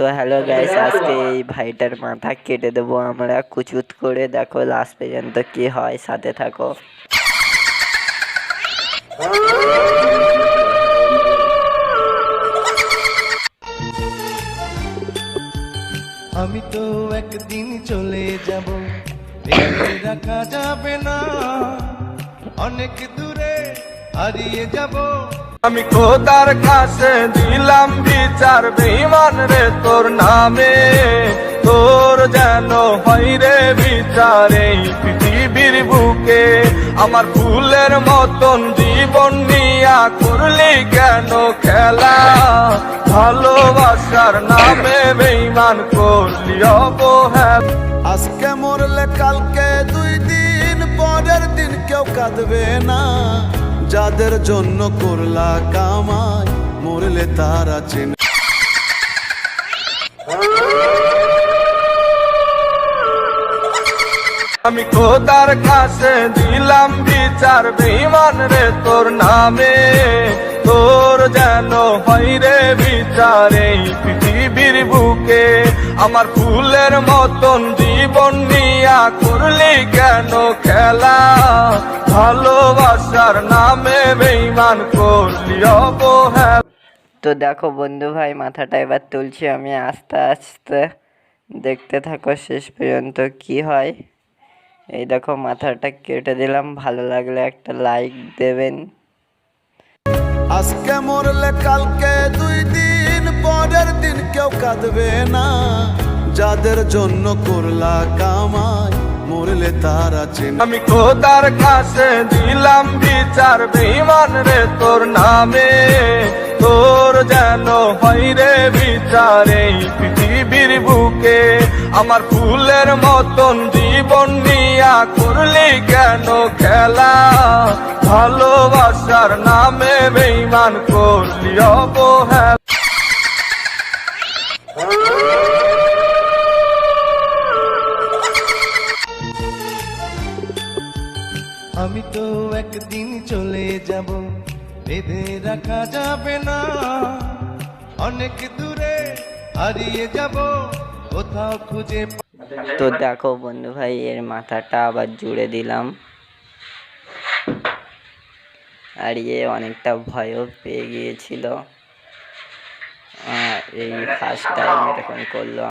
তো hello guys, আজকে এই ভাইটার মাথা কেটে দেবো আমরা কুচুত করে। দেখো লাস্ট পর্যন্ত কি হয়, সাথে থাকো। আমি তো একদিন চলে যাব, রাখা যাবে না, অনেক দূরে হারিয়ে যাব। আমি খোদার কাছে দিলাম বিচার, বেঈমান রে তোর নামে, তোর যেন হয় রে বিচার এই পৃথিবীর বুকে। আমার ফুলের মতন জীবন নিয়া করলি কেন খেলা, ভালোবাসার নামে বেঈমান করলি অবহেলা। আজকে মরলে কালকে 2 দিন, পরের দিন কেউ কাঁদবে না। যাদের জন্য করলা কামাই, মরলে তারা চেনে। আমি খোদার কাছে দিলাম বিচার, বেঈমান রে তোর নামে, তোর যেন হয় রে বিচার এই পৃথিবীর বুকে। আমার ফুলের মতন জীবন নিয়া করলি কেন খেলা, ভালোবাসার নামে বেঈমান করলি অবহেলা। তো দেখো বন্ধু ভাই, মাথাটা এবার তুলছি আমি আস্তে আস্তে, দেখতে থাকো শেষ পর্যন্ত কি হয়। এই দেখো মাথাটা কেটে দিলাম, ভালো লাগলে একটা লাইক দেবেন। আজকে মরলে কালকে 2 দিন, পরের দিন কেউ কাঁদবে না। যাদের জন্য করলা কামাই, মরলে তারা চেনে। আমি খোদার কাছে দিলাম বিচার, বেঈমান রে তোর নামে, তোর যেন হয় রে বিচার এই পৃথিবীর বুকে। আমার ফুলের মতন জীবন নিয়া করলি কেন খেলা, ভালোবাসার নামে বেঈমান করলি অবহেলা। আমি তো একদিন চলে যাব, বেঁধে রাখা যাবে না, অনেক দূরে হারিয়ে যাব, কোথাও খুঁজে। তো দেখো বন্ধু ভাই, এর মাথাটা আবার জুড়ে দিলাম। আর অনেকটা ভয়ও পেয়ে গিয়েছিল, এই ফার্স্ট টাইম এরকম করলো।